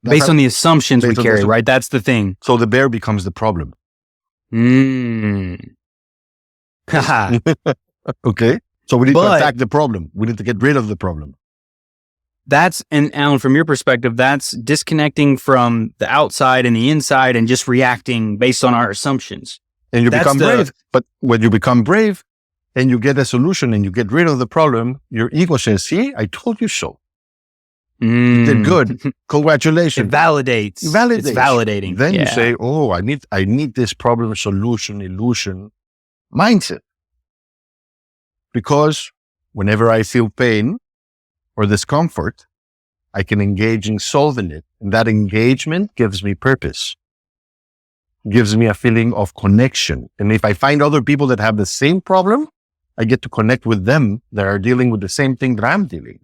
Based on the assumptions we carry, right? That's the thing. So the bear becomes the problem. Okay. So we need to attack the problem. We need to get rid of the problem. And Alan, from your perspective, that's disconnecting from the outside and the inside and just reacting based on our assumptions. And you become brave. But when you become brave and you get a solution and you get rid of the problem, your ego says, see, I told you so. You did good. Congratulations. It validates. It's validating. Then you say, oh, I need this problem solution illusion mindset. Because whenever I feel pain or discomfort, I can engage in solving it. And that engagement gives me purpose, gives me a feeling of connection. And if I find other people that have the same problem, I get to connect with them that are dealing with the same thing that I'm dealing.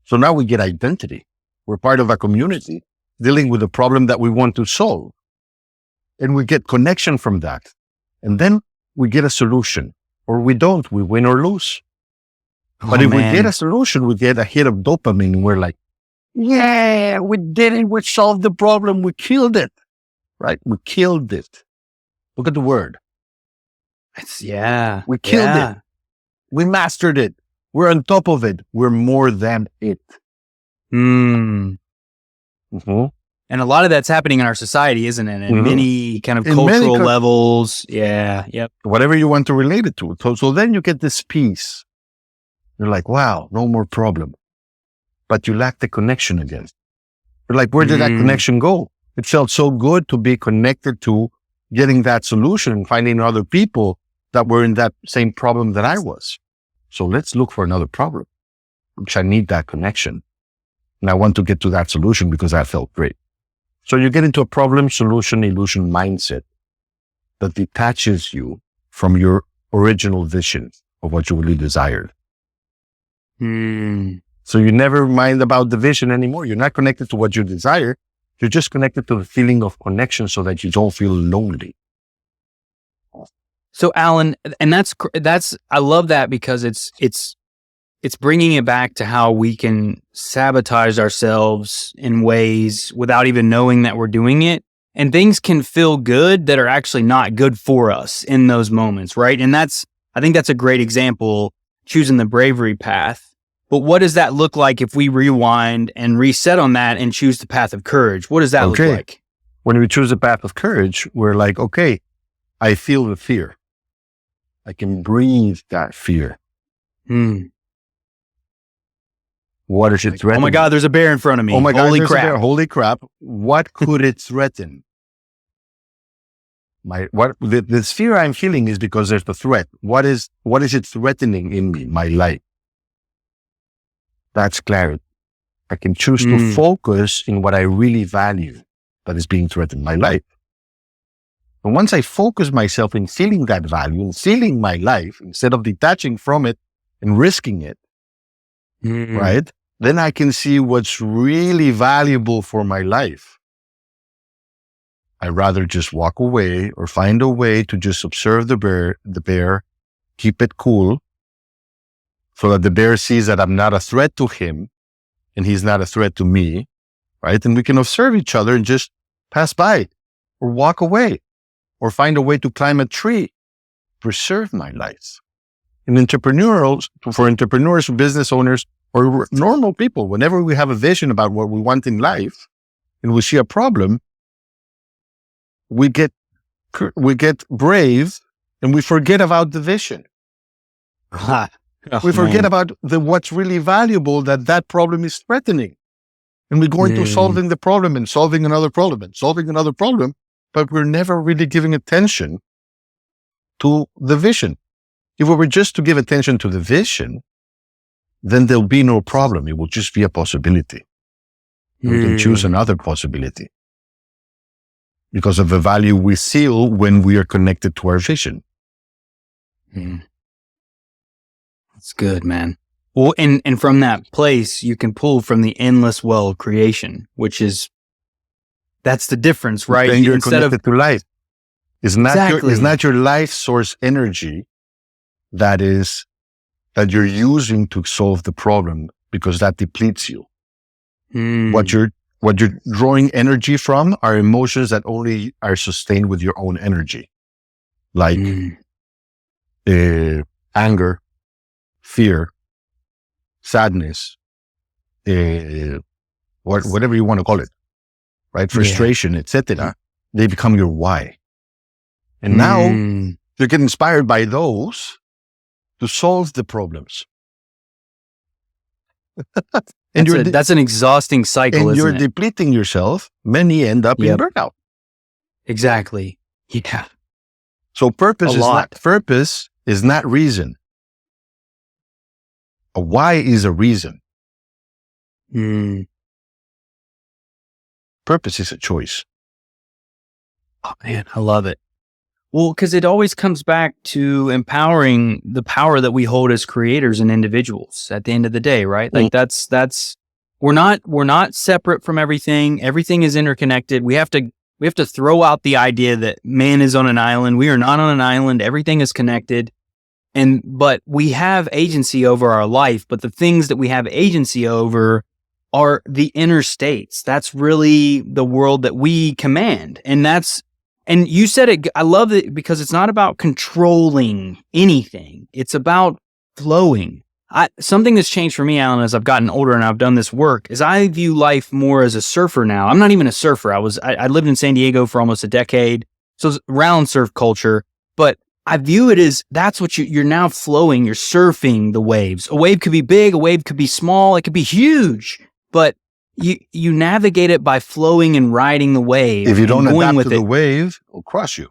So now we get identity. We're part of a community dealing with a problem that we want to solve. And we get connection from that. And then we get a solution. Or we don't. We win or lose. But if we get a solution, we get a hit of dopamine. And we're like, yeah, we did it. We solved the problem. We killed it. Right? We killed it. Look at the word. We killed it. We mastered it. We're on top of it. We're more than it. And a lot of that's happening in our society, isn't it? At many kind of cultural levels. Yep. Whatever you want to relate it to. So then you get this peace. You're like, wow, no more problem. But you lack the connection again. You're like, where did that connection go? It felt so good to be connected to getting that solution, finding other people that were in that same problem that I was. So let's look for another problem, which I need that connection. And I want to get to that solution because I felt great. So you get into a problem, solution, illusion mindset that detaches you from your original vision of what you really desired. So you never mind about the vision anymore. You're not connected to what you desire. You're just connected to the feeling of connection so that you don't feel lonely. So Alan, and that's, I love that because it's bringing it back to how we can sabotage ourselves in ways without even knowing that we're doing it. And things can feel good that are actually not good for us in those moments, right? And I think that's a great example, choosing the bravery path. But what does that look like if we rewind and reset on that and choose the path of courage? What does that look like? When we choose the path of courage, we're like, okay, I feel the fear. I can breathe that fear. What is it threatening? Oh my God, there's a bear in front of me. Oh my God, holy crap. Holy crap. What could it threaten? This fear I'm feeling is because there's the threat. What is it threatening in me, my life? That's clarity. I can choose to focus in what I really value that is being threatened, my life. And once I focus myself in feeling that value and feeling my life instead of detaching from it and risking it, right? Then I can see what's really valuable for my life. I'd rather just walk away or find a way to just observe the bear, keep it cool, so that the bear sees that I'm not a threat to him and he's not a threat to me, right? And we can observe each other and just pass by or walk away or find a way to climb a tree, preserve my life. For entrepreneurs, business owners, or normal people, whenever we have a vision about what we want in life and we see a problem, we get brave and we forget about the vision. We forget about what's really valuable that problem is threatening. And we go into solving the problem and solving another problem and solving another problem, but we're never really giving attention to the vision. If we were just to give attention to the vision, then there'll be no problem. It will just be a possibility. We can choose another possibility because of the value we feel when we are connected to our vision. That's good, man. Well, and from that place, you can pull from the endless well of creation, which is, that's the difference, right? Then you're connected to life. It's not your life source energy that you're using to solve the problem, because that depletes you. What you're drawing energy from are emotions that only are sustained with your own energy, like anger, fear, sadness, whatever you want to call it, right? Frustration, etc. They become your why. And now you get inspired by those to solve the problems. That's an exhausting cycle, and isn't you're it? depleting yourself. Many end up in burnout. Exactly. Yeah. So purpose is not reason. A why is a reason. Purpose is a choice. Oh man, I love it. Well, because it always comes back to empowering the power that we hold as creators and individuals at the end of the day, right? Like we're not separate from everything. Everything is interconnected. We have to throw out the idea that man is on an island. We are not on an island. Everything is connected. But we have agency over our life, but the things that we have agency over are the inner states. That's really the world that we command. And you said it, I love it, because it's not about controlling anything. It's about flowing. Something that's changed for me, Alan, as I've gotten older and I've done this work, is I view life more as a surfer now. I'm not even a surfer. I lived in San Diego for almost a decade, so it's around surf culture, but I view it as that's what you're now flowing. You're surfing the waves. A wave could be big, a wave could be small, it could be huge, but you navigate it by flowing and riding the wave. If you don't adapt to the wave, it'll crush you.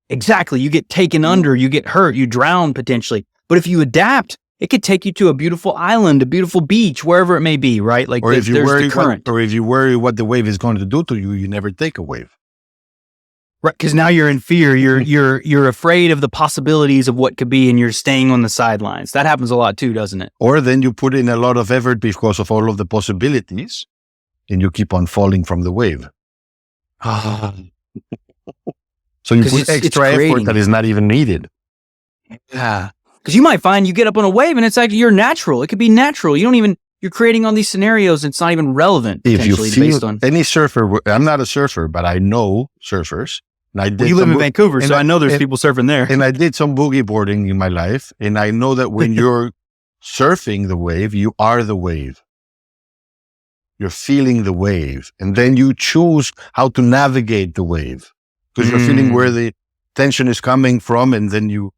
Exactly. You get taken under, you get hurt, you drown potentially. But if you adapt, it could take you to a beautiful island, a beautiful beach, wherever it may be, right? Like, if you worry what the wave is going to do to you, you never take a wave. Right, because now you're in fear. You're afraid of the possibilities of what could be, and you're staying on the sidelines. That happens a lot too, doesn't it? Or then you put in a lot of effort because of all of the possibilities, and you keep on falling from the wave. So you put extra effort that is not even needed. Yeah, because you might find you get up on a wave, and it's like you're natural. It could be natural. You're creating all these scenarios, and it's not even relevant. If you feel any surfer, I'm not a surfer, but I know surfers. You live in Vancouver, so I know there's people surfing there. And I did some boogie boarding in my life. And I know that when you're surfing the wave, you are the wave. You're feeling the wave. And then you choose how to navigate the wave. Because you're feeling where the tension is coming from. And then you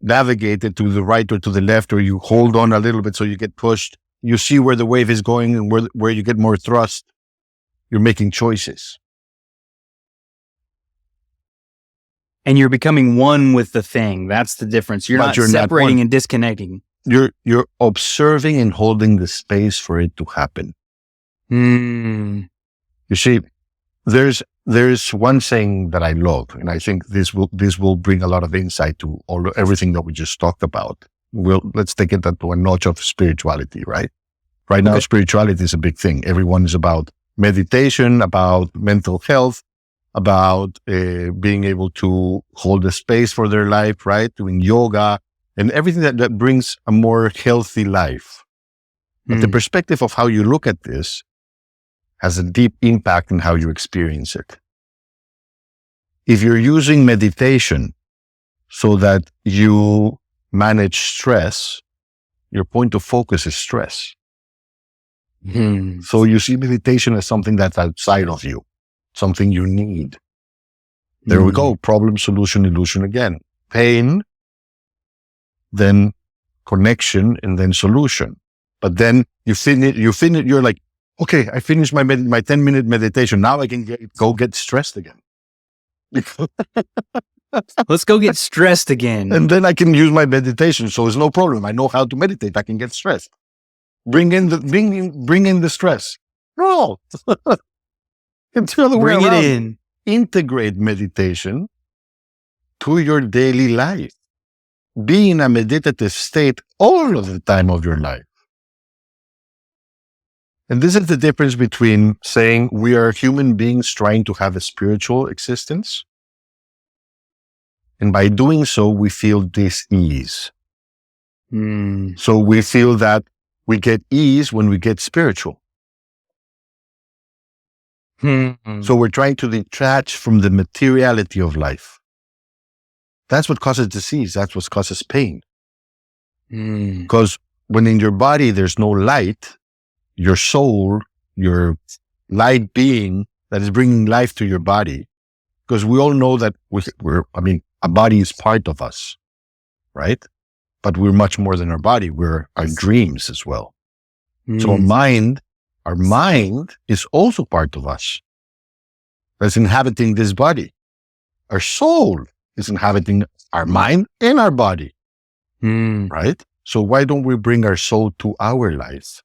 navigate it to the right or to the left, or you hold on a little bit so you get pushed. You see where the wave is going and where you get more thrust. You're making choices. And you're becoming one with the thing. That's the difference. You're not separating and disconnecting. You're observing and holding the space for it to happen. You see, there's one saying that I love, and I think this will bring a lot of insight to everything that we just talked about. Let's take it to a notch of spirituality, right? Right now, spirituality is a big thing. Everyone is about meditation, about mental health, about being able to hold a space for their life, right? Doing yoga and everything that brings a more healthy life. But the perspective of how you look at this has a deep impact on how you experience it. If you're using meditation so that you manage stress, your point of focus is stress. So you see meditation as something that's outside of you, something you need. There we go. Problem, solution, illusion again. Pain, then connection, and then solution. But then you finish, you're like, okay, I finished my 10-minute meditation. Now I can go get stressed again. Let's go get stressed again. And then I can use my meditation. So it's no problem. I know how to meditate. I can get stressed. Bring in the stress. No. It's the other way around. Bring it in. Integrate meditation to your daily life. Be in a meditative state all of the time of your life. And this is the difference between saying we are human beings trying to have a spiritual existence. And by doing so, we feel dis-ease. So we feel that we get ease when we get spiritual. So we're trying to detach from the materiality of life. That's what causes disease. That's what causes pain. Because when in your body there's no light, your soul, your light being that is bringing life to your body, because we all know that a body is part of us, right? But we're much more than our body. We're our dreams as well. So our mind is also part of us. That's inhabiting this body. Our soul is inhabiting our mind and our body, right? So why don't we bring our soul to our life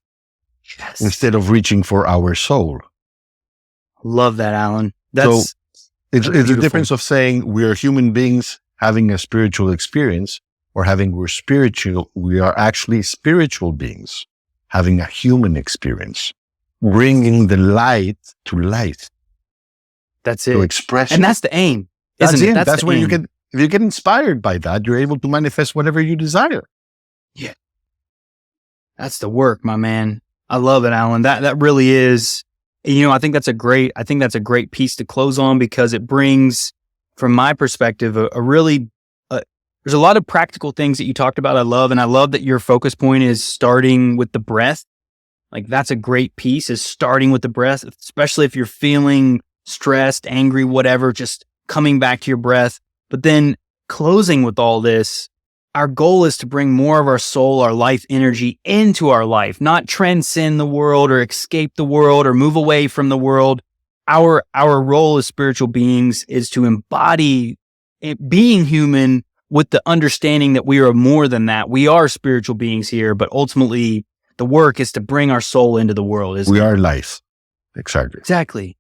instead of reaching for our soul? Love that, Alan. It's the difference of saying we are human beings having a spiritual experience or we are actually spiritual beings having a human experience, bringing the light to life. That's it. To express. And that's the aim. That's it? it. That's when if you get inspired by that, you're able to manifest whatever you desire. Yeah. That's the work, my man. I love it, Alan. That really is, I think that's a great piece to close on, because it brings, from my perspective, there's a lot of practical things that you talked about. I love that your focus point is starting with the breath. Like, that's a great piece, is starting with the breath, especially if you're feeling stressed, angry, whatever, just coming back to your breath. But then closing with all this, our goal is to bring more of our soul, our life energy into our life, not transcend the world or escape the world or move away from the world. Our role as spiritual beings is to embody being human with the understanding that we are more than that. We are spiritual beings here, but ultimately the work is to bring our soul into the world. We are life. Exactly.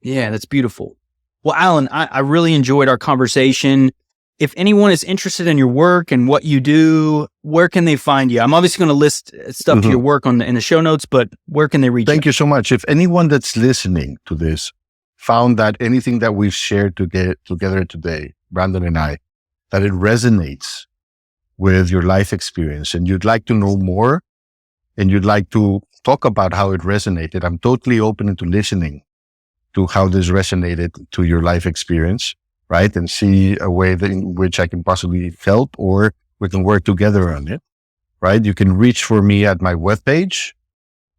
Yeah, that's beautiful. Well, Alan, I really enjoyed our conversation. If anyone is interested in your work and what you do, where can they find you? I'm obviously going to list stuff to your work in the show notes, but where can they reach you? Thank you so much. If anyone that's listening to this found that anything that we've shared together today, Brandon and I, that it resonates with your life experience and you'd like to know more and you'd like to talk about how it resonated, I'm totally open to listening to how this resonated to your life experience, right? And see a way in which I can possibly help, or we can work together on it, right? You can reach for me at my webpage,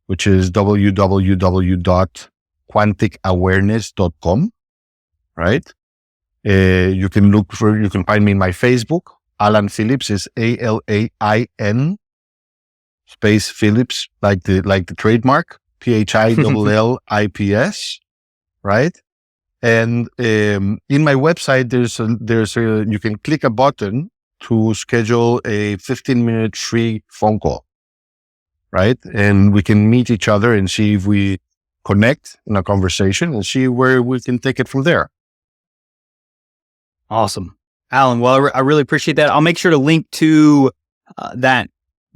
which is www.quanticawareness.com, right? You can find me in my Facebook. Alain Phillips is ALAIN space Phillips, like the trademark, PHILLIPS, right? And in my website, you can click a button to schedule a 15-minute free phone call, right? And we can meet each other and see if we connect in a conversation and see where we can take it from there. Awesome. Alan, well, I really appreciate that. I'll make sure to link to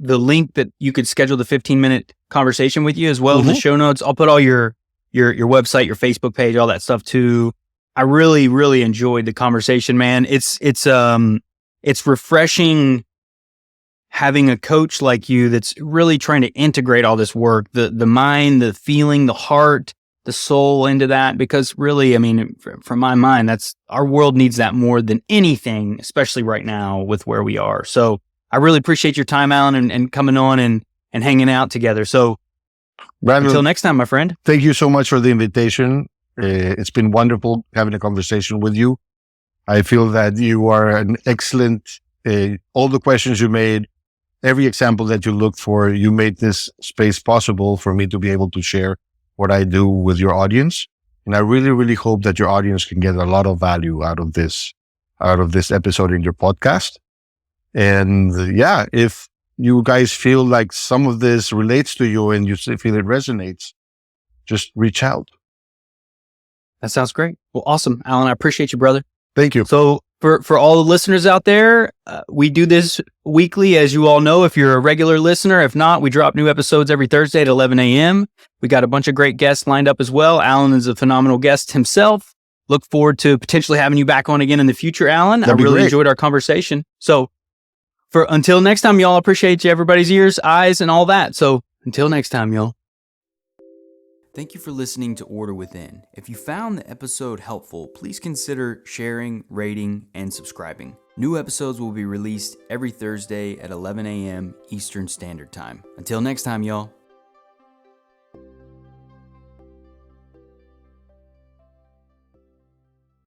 the link that you could schedule the 15-minute conversation with you, as well as the show notes. I'll put all your website, your Facebook page, all that stuff too. I really, really enjoyed the conversation, man. It's refreshing having a coach like you that's really trying to integrate all this work, the mind, the feeling, the heart, the soul into that, because really, I mean, from my mind, that's our world needs that more than anything, especially right now with where we are. So I really appreciate your time, Alan, and coming on and hanging out together. So Brandon, until next time, my friend. Thank you so much for the invitation. It's been wonderful having a conversation with you. I feel that you are an excellent, all the questions you made, every example that you looked for, you made this space possible for me to be able to share what I do with your audience. And I really, really hope that your audience can get a lot of value out of this episode in your podcast. And yeah, if you guys feel like some of this relates to you and you feel it resonates, just reach out. That sounds great. Well, awesome. Alan, I appreciate you, brother. Thank you. So for all the listeners out there, we do this weekly, as you all know, if you're a regular listener. If not, we drop new episodes every Thursday at 11 a.m. We got a bunch of great guests lined up as well. Alan is a phenomenal guest himself. Look forward to potentially having you back on again in the future, Alan. I really enjoyed our conversation. So until next time, y'all, appreciate you, everybody's ears, eyes, and all that. So until next time, y'all. Thank you for listening to Order Within. If you found the episode helpful, please consider sharing, rating, and subscribing. New episodes will be released every Thursday at 11 a.m. Eastern Standard Time. Until next time, y'all.